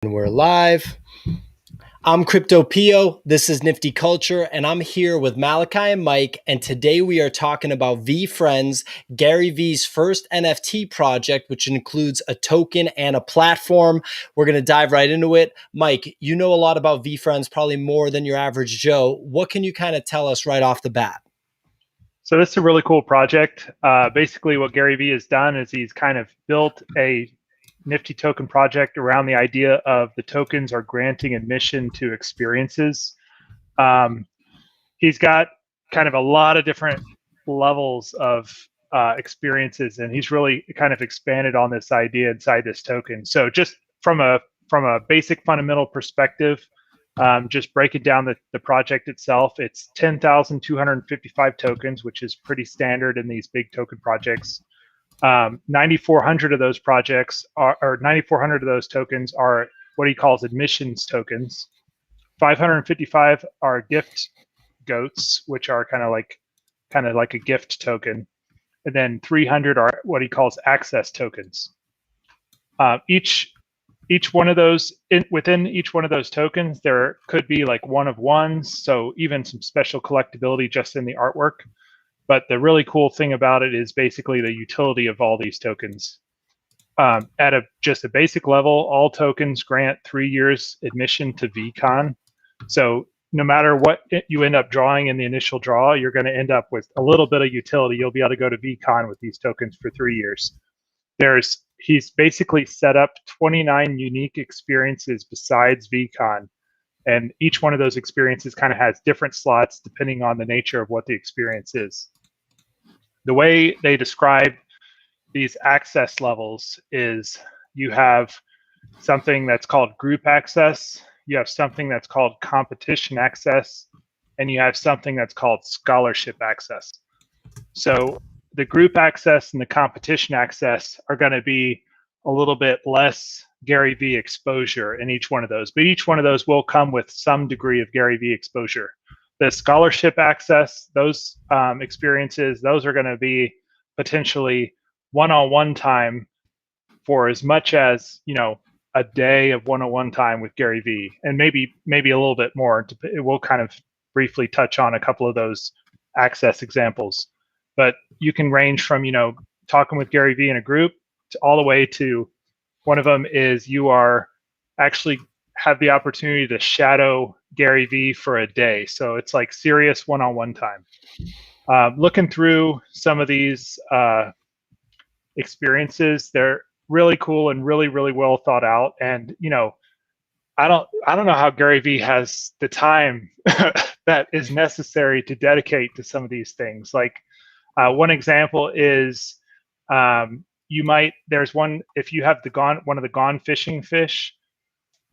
And we're live. I'm Crypto Pio. This is NFTCulture, and I'm here with Malachi and Mike. And today we are talking about VeeFriends, Gary Vee's first NFT project, which includes a token and a platform. We're going to dive right into it. Mike, you know a lot about VeeFriends, probably more than your average Joe. What can you kind of tell us right off the bat? So this is a really cool project. Basically, what Gary Vee has done is he's kind of built a Nifty token project around the idea of the tokens are granting admission to experiences. He's got kind of a lot of different levels of experiences, and he's really kind of expanded on this idea inside this token. So just from a basic fundamental perspective, just breaking down the project itself, it's 10,255 tokens, which is pretty standard in these big token projects. 9,400 of those projects or 9,400 of those tokens are what he calls admissions tokens. 555 are gift goats, which are kind of like a gift token, and then 300 are what he calls access tokens. Each one of those, within each one of those tokens, there could be like one of ones, so even some special collectability just in the artwork. But the really cool thing about it is basically the utility of all these tokens. At just a basic level, all tokens grant 3 years admission to VeeCon. So no matter what you end up drawing in the initial draw, you're going to end up with a little bit of utility. You'll be able to go to VeeCon with these tokens for 3 years. He's basically set up 29 unique experiences besides VeeCon, and each one of those experiences kind of has different slots depending on the nature of what the experience is. The way they describe these access levels is you have something that's called group access, you have something that's called competition access, and you have something that's called scholarship access. So the group access and the competition access are going to be a little bit less Gary Vee exposure in each one of those, but each one of those will come with some degree of Gary Vee exposure. The scholarship access, those experiences, those are going to be potentially one-on-one time for as much as, a day of one-on-one time with Gary Vee, and maybe a little bit more. We'll kind of briefly touch on a couple of those access examples. But you can range from, talking with Gary Vee in a group to all the way to one of them is you are actually have the opportunity to shadow Gary Vee for a day. So it's like serious one-on-one time. Looking through some of these experiences, they're really cool and really, really well thought out. And, I don't know how Gary Vee has the time that is necessary to dedicate to some of these things. Like, one example is there's one, if you have one of the gone fishing fish,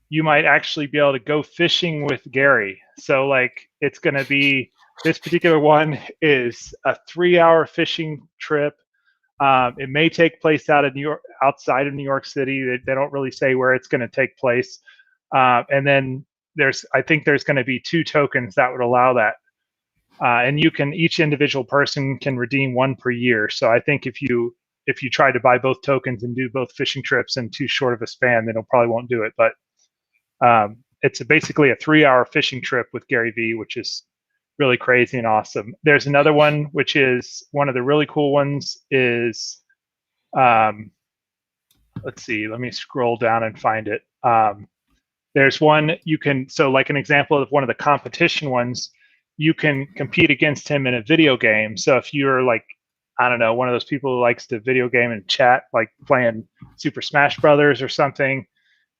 you might actually be able to go fishing with Gary. So like it's going to be, this particular one is a 3-hour fishing trip. It may take place outside of New York City. They don't really say where it's going to take place. And then I think there's going to be 2 tokens that would allow that. And each individual person can redeem one per year. So I think if you try to buy both tokens and do both fishing trips in too short of a span, then it probably won't do it. But it's basically a 3-hour fishing trip with Gary Vee, which is really crazy and awesome. There's another one, which is one of the really cool ones is, let's see, let me scroll down and find it. There's one so like an example of one of the competition ones, you can compete against him in a video game. So if you're like, I don't know, one of those people who likes to video game and chat, like playing Super Smash Brothers or something,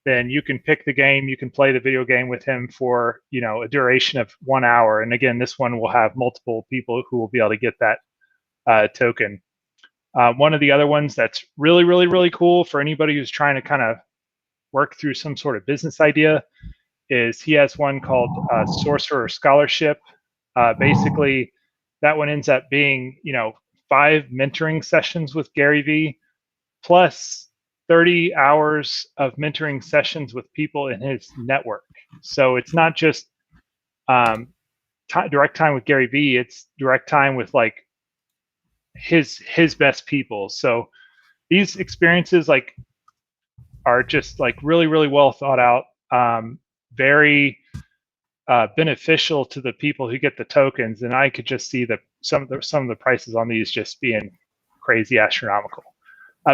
then you can pick the game, you can play the video game with him for, a duration of 1 hour. And again, this one will have multiple people who will be able to get that token. One of the other ones that's really, really, really cool for anybody who's trying to kind of work through some sort of business idea is he has one called Sorcerer Scholarship. Basically, that one ends up being, 5 mentoring sessions with Gary Vee, plus 30 hours of mentoring sessions with people in his network. So it's not just direct time with Gary Vee, it's direct time with like his best people. So these experiences like are just like really, really well thought out, very beneficial to the people who get the tokens. And I could just see that some of the prices on these just being crazy astronomical.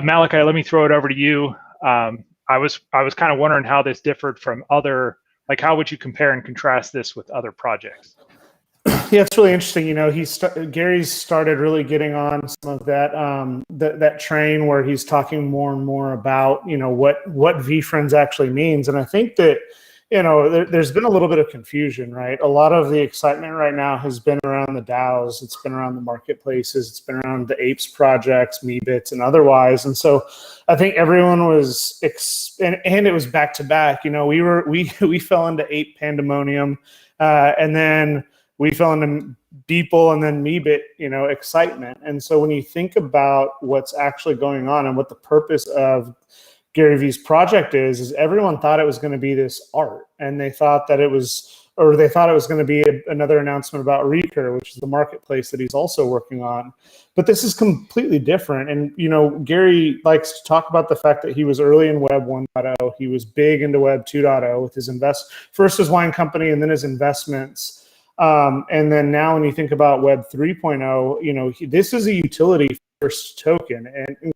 Malachi, let me throw it over to you. I was kind of wondering how this differed from other, like how would you compare and contrast this with other projects? Yeah, it's really interesting. Gary's started really getting on some of that train where he's talking more and more about what VeeFriends actually means, and I think that there's been a little bit of confusion, right? A lot of the excitement right now has been around the DAOs, it's been around the marketplaces, it's been around the Apes projects, Meebits, and otherwise, and so I think everyone was and it was back to back. We fell into ape pandemonium, and then we fell into Beeple and then Meebit, excitement. And so when you think about what's actually going on and what the purpose of Gary Vee's project is everyone thought it was going to be this art, and they thought it was going to be another announcement about Recur, which is the marketplace that he's also working on. But this is completely different. And, Gary likes to talk about the fact that he was early in Web 1.0. He was big into Web 2.0 with his first his wine company and then his investments. And then now when you think about Web 3.0, this is a utility first token. And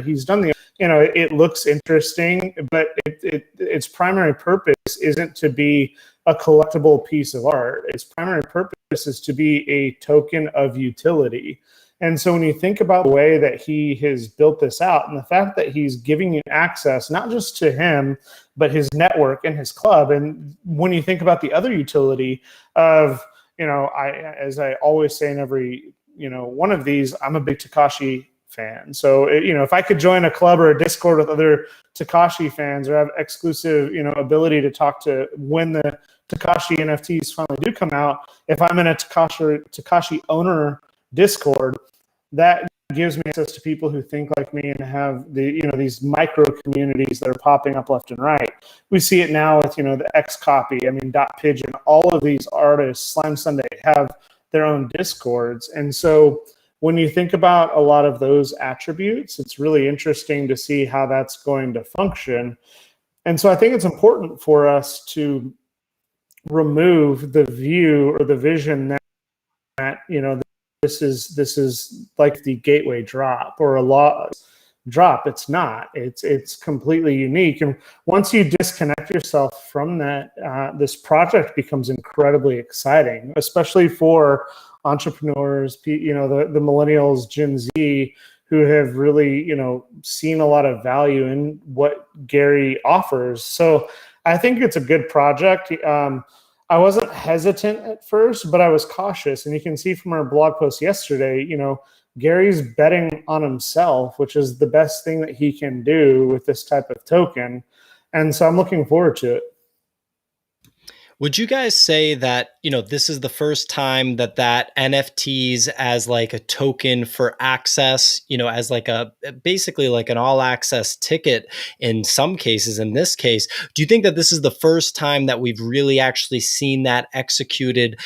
he's done it looks interesting, but its primary purpose isn't to be a collectible piece of art. Its primary purpose is to be a token of utility. And so when you think about the way that he has built this out and the fact that he's giving you access, not just to him, but his network and his club. And when you think about the other utility of, as I always say in every, one of these, I'm a big Takashi fan. So, if I could join a club or a Discord with other Takashi fans or have exclusive, ability to talk to when the Takashi NFTs finally do come out, if I'm in a Takashi owner Discord, that gives me access to people who think like me and have these micro communities that are popping up left and right. We see it now with the X Copy. I mean, Dot Pigeon. All of these artists, Slime Sunday, have their own Discords, and so when you think about a lot of those attributes, it's really interesting to see how that's going to function. And so I think it's important for us to remove the view or the vision that this is like the gateway drop or a law drop. It's not. It's completely unique. And once you disconnect yourself from that, this project becomes incredibly exciting, especially for entrepreneurs, the millennials, Gen Z, who have really, seen a lot of value in what Gary offers. So I think it's a good project. I wasn't hesitant at first, but I was cautious. And you can see from our blog post yesterday, Gary's betting on himself, which is the best thing that he can do with this type of token. And so I'm looking forward to it. Would you guys say that, this is the first time that NFTs as like a token for access, as like basically like an all access ticket in some cases, in this case, do you think that this is the first time that we've really actually seen that executed,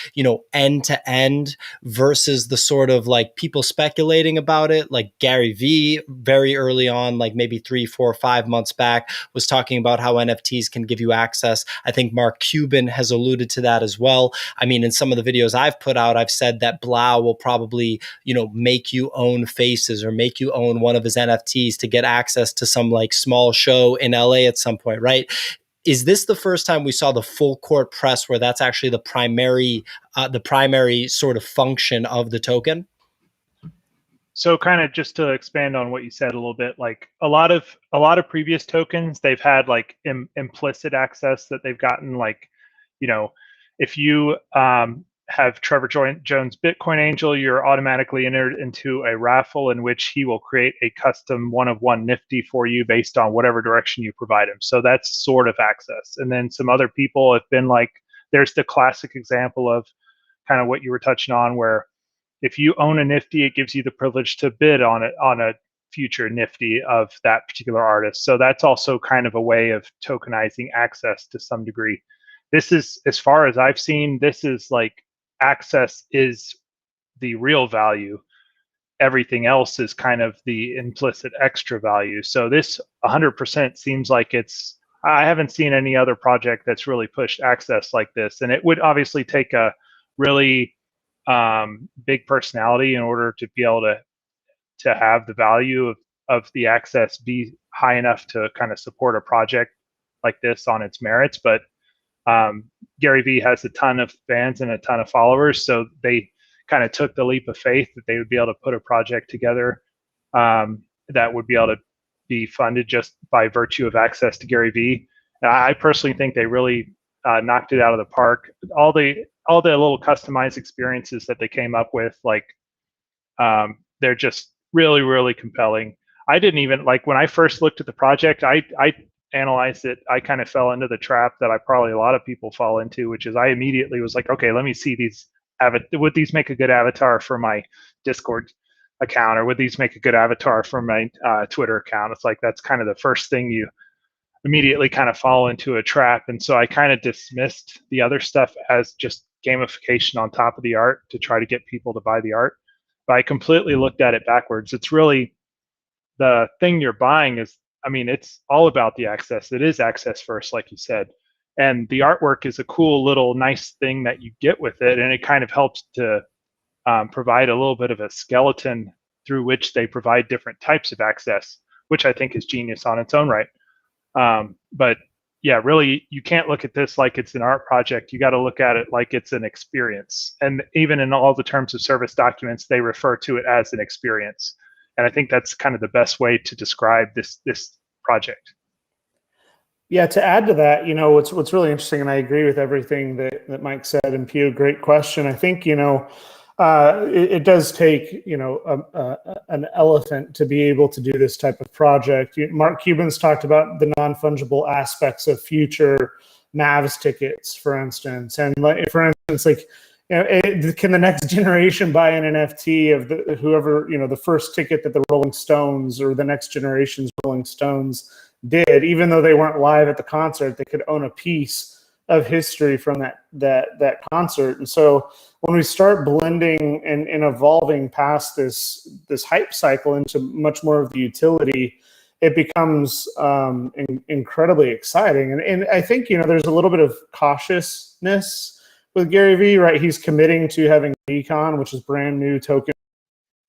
end to end versus the sort of like people speculating about it, like Gary Vee very early on, like maybe 3, 4, 5 months back was talking about how NFTs can give you access. I think Mark Cuban has alluded to that as well. I mean, in some of the videos I've put out, I've said that Blau will probably, make you own faces or make you own one of his NFTs to get access to some like small show in LA at some point, right? Is this the first time we saw the full court press where that's actually the primary sort of function of the token? So kind of just to expand on what you said a little bit, like a lot of previous tokens, they've had like implicit access that they've gotten, like, if you have Trevor Jones Bitcoin Angel, you're automatically entered into a raffle in which he will create a custom one-of-one Nifty for you based on whatever direction you provide him. So that's sort of access. And then some other people have been like, there's the classic example of kind of what you were touching on, where if you own a Nifty, it gives you the privilege to bid on it on a future Nifty of that particular artist. So that's also kind of a way of tokenizing access to some degree. This is, as far as I've seen, this is like access is the real value. everything else is kind of the implicit extra value. So this 100% seems like I haven't seen any other project that's really pushed access like this. And it would obviously take a really big personality in order to be able to have the value of the access be high enough to kind of support a project like this on its merits. But Gary Vee has a ton of fans and a ton of followers, so they kind of took the leap of faith that they would be able to put a project together that would be able to be funded just by virtue of access to Gary Vee. I personally think they really knocked it out of the park. All the little customized experiences that they came up with, like they're just really, really compelling. I didn't even like when I first looked at the project. I analyzed it. I kind of fell into the trap that probably a lot of people fall into, which is I immediately was like, okay, let me see these. Would these make a good avatar for my Discord account, or would these make a good avatar for my Twitter account? It's like that's kind of the first thing you immediately kind of fall into a trap. And so I kind of dismissed the other stuff as just gamification on top of the art to try to get people to buy the art. But I completely looked at it backwards. It's really the thing you're buying is, I mean, it's all about the access. It is access first, like you said. And the artwork is a cool little nice thing that you get with it. And it kind of helps to provide a little bit of a skeleton through which they provide different types of access, which I think is genius on its own right. But yeah, really, you can't look at this like it's an art project. You got to look at it like it's an experience. And even in all the terms of service documents, they refer to it as an experience. And I think that's kind of the best way to describe this project. Yeah, to add to that, what's really interesting, and I agree with everything that Mike said, and Pio, great question. I think, it does take, an elephant to be able to do this type of project. Mark Cuban's talked about the non-fungible aspects of future Mavs tickets, for instance. And for instance, like, can the next generation buy an NFT of whoever, the first ticket that the Rolling Stones or the next generation's Rolling Stones did, even though they weren't live at the concert, they could own a piece of history from that concert. And so when we start blending and evolving past this hype cycle into much more of the utility, it becomes incredibly exciting. And I think, there's a little bit of cautiousness with Gary Vee, right? He's committing to having VeeCon, which is brand new token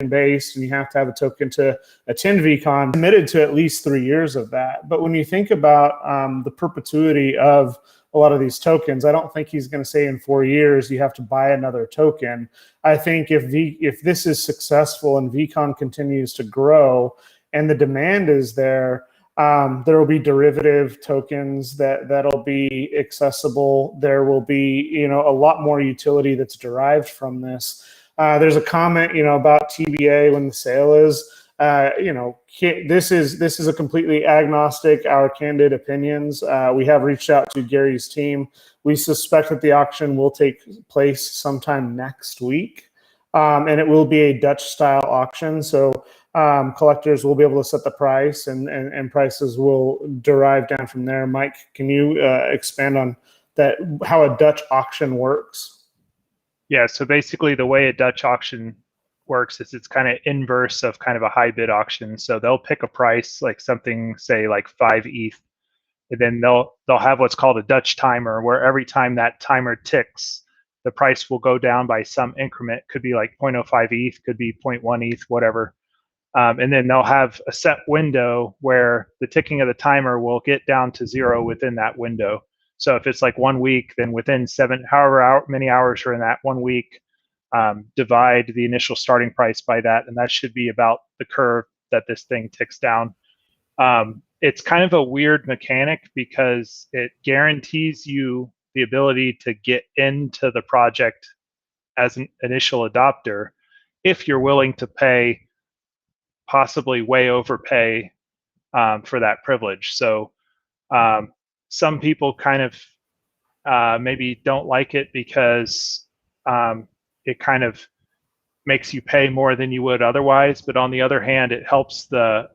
based, and you have to have a token to attend VeeCon, committed to at least 3 years of that. But when you think about the perpetuity of a lot of these tokens, I don't think he's going to say in 4 years you have to buy another token. I think if this is successful and VeeCon continues to grow and the demand is there will be derivative tokens that'll be accessible. There will be a lot more utility that's derived from this. There's a comment, about TBA when the sale is, this is a completely agnostic, our candid opinions. We have reached out to Gary's team. We suspect that the auction will take place sometime next week, and it will be a Dutch style auction. So collectors will be able to set the price, and prices will derive down from there. Mike, can you expand on that, how a Dutch auction works? Yeah, so basically the way a Dutch auction works is it's kind of inverse of kind of a high bid auction. So they'll pick a price, like something, say like 5 ETH, and then they'll have what's called a Dutch timer, where every time that timer ticks, the price will go down by some increment. Could be like 0.05 ETH, could be 0.1 ETH, whatever. And then they'll have a set window where the ticking of the timer will get down to 0 within that window. So if it's like 1 week, then within however many hours are in that 1 week, divide the initial starting price by that, and that should be about the curve that this thing ticks down. It's kind of a weird mechanic because it guarantees you the ability to get into the project as an initial adopter if you're willing to pay, possibly way overpay for that privilege. So some people kind of maybe don't like it because it kind of makes you pay more than you would otherwise. But on the other hand, it helps the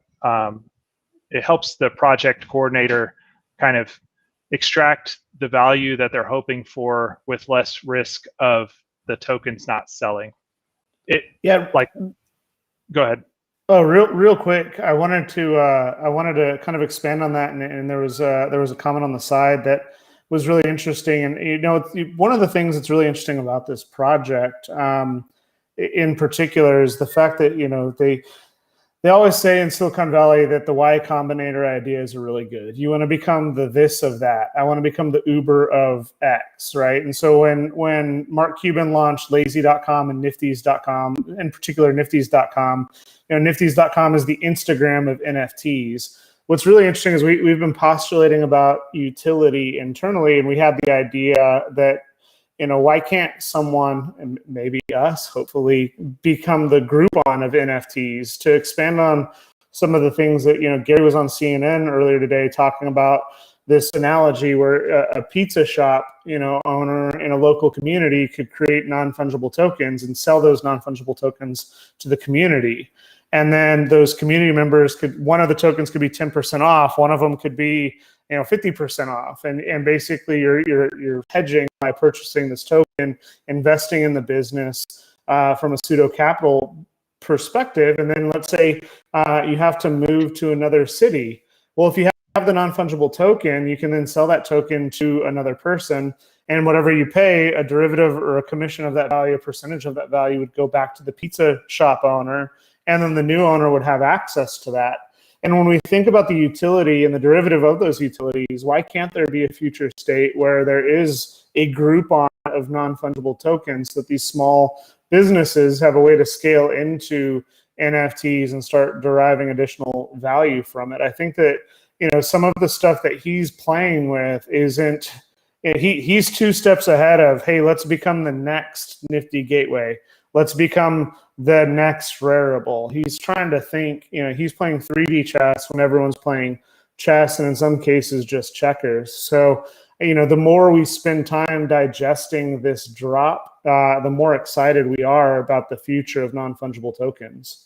project coordinator kind of extract the value that they're hoping for with less risk of the tokens not selling. Go ahead. Oh, real quick. I wanted to kind of expand on that, and there was a comment on the side that was really interesting. And one of the things that's really interesting about this project, in particular, is the fact that they always say in Silicon Valley that the Y Combinator ideas are really good. You want to become the this of that. I want to become the Uber of X, right? And so when Mark Cuban launched Lazy.com and Nifties.com, in particular Nifties.com, Nifties.com is the Instagram of NFTs. What's really interesting is we've been postulating about utility internally, and we had the idea that why can't someone, and maybe us, hopefully, become the Groupon of NFTs to expand on some of the things that, Gary was on CNN earlier today talking about this analogy where a pizza shop, owner in a local community could create non-fungible tokens and sell those non-fungible tokens to the community. And then those community members one of the tokens could be 10% off. One of them could be 50% off, and basically you're hedging by purchasing this token, investing in the business from a pseudo capital perspective. And then let's say you have to move to another city. Well, if you have the non-fungible token, you can then sell that token to another person, and whatever you pay, a derivative or a commission of that value, a percentage of that value would go back to the pizza shop owner, and then the new owner would have access to that. And when we think about the utility and the derivative of those utilities, why can't there be a future state where there is a Groupon of non-fungible tokens that these small businesses have a way to scale into NFTs and start deriving additional value from it? I think that some of the stuff that he's playing with isn't. He's 2 steps ahead of, hey, let's become the next Nifty Gateway. Let's become the next Rarible. He's trying to think, he's playing 3D chess when everyone's playing chess, and in some cases just checkers. So, the more we spend time digesting this drop, the more excited we are about the future of non-fungible tokens.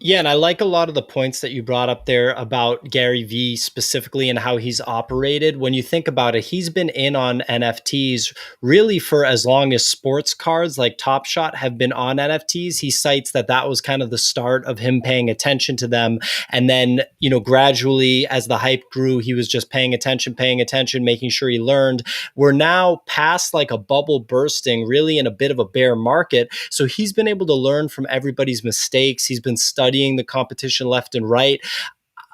Yeah, and I like a lot of the points that you brought up there about Gary Vee specifically and how he's operated. When you think about it, he's been in on NFTs really for as long as sports cards like Top Shot have been on NFTs. He cites that was kind of the start of him paying attention to them. And then, gradually as the hype grew, he was just paying attention, making sure he learned. We're now past like a bubble bursting, really in a bit of a bear market. So he's been able to learn from everybody's mistakes. He's been studying the competition left and right.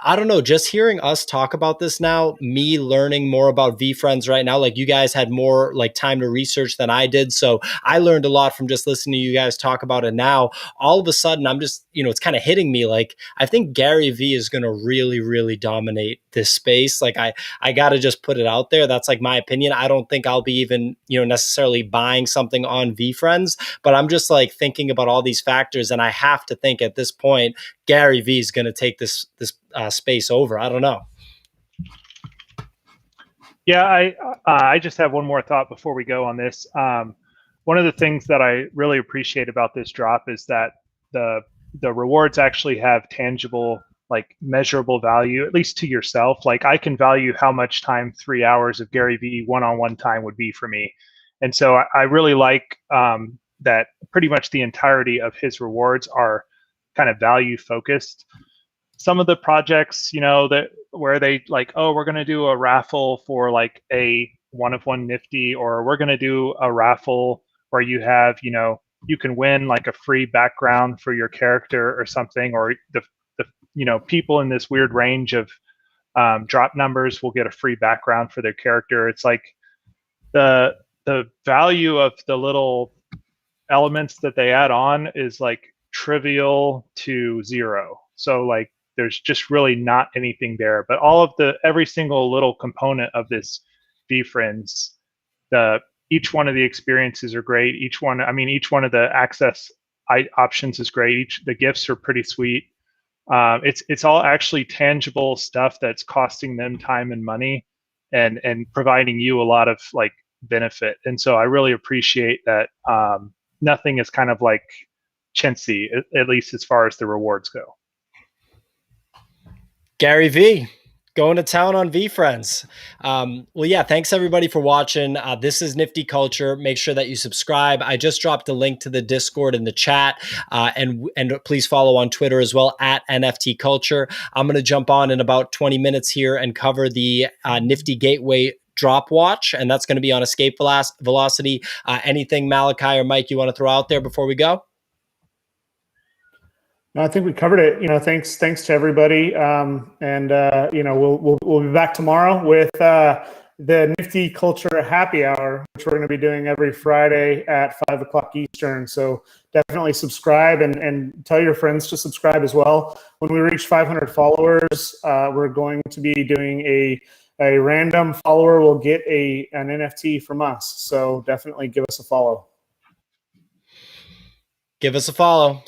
I don't know, just hearing us talk about this now, me learning more about VeeFriends right now, like you guys had more like time to research than I did. So I learned a lot from just listening to you guys talk about it now. All of a sudden, I'm just, it's kind of hitting me like, I think Gary Vee is going to really, really dominate this space. Like I got to just put it out there. That's like my opinion. I don't think I'll be even, necessarily buying something on VeeFriends, but I'm just like thinking about all these factors. And I have to think at this point, Gary Vee is going to take this space over. I don't know. Yeah, I just have one more thought before we go on this. One of the things that I really appreciate about this drop is that the rewards actually have tangible, like measurable value, at least to yourself. Like I can value how much time 3 hours of Gary Vee one-on-one time would be for me. And so I really like that pretty much the entirety of his rewards are kind of value focused. Some of the projects, that where they like, oh, we're going to do a raffle for like a 1-of-1 Nifty, or we're going to do a raffle where you have, you can win like a free background for your character or something, or the people in this weird range of drop numbers will get a free background for their character. It's like the value of the little elements that they add on is like trivial to zero. So like there's just really not anything there. But every single little component of this VeeFriends, each one of the experiences are great. Each one of the access options is great. The gifts are pretty sweet. It's all actually tangible stuff that's costing them time and money, and providing you a lot of like benefit. And so I really appreciate that. Nothing is kind of like chintzy, at least as far as the rewards go. Gary Vee, Going to town on VeeFriends. Well, yeah, thanks everybody for watching. This is Nifty Culture. Make sure that you subscribe. I just dropped a link to the Discord in the chat, and please follow on Twitter as well at NFTCulture. I'm going to jump on in about 20 minutes here and cover the Nifty Gateway drop watch, and that's going to be on escape velocity. Anything Malachi or Mike you want to throw out there before we go? No, I think we covered it. Thanks to everybody. We'll be back tomorrow with the Nifty Culture Happy Hour, which we're going to be doing every Friday at 5 o'clock Eastern. So definitely subscribe and tell your friends to subscribe as well. When we reach 500 followers, we're going to be doing a random follower will get an NFT from us. So definitely give us a follow. Give us a follow.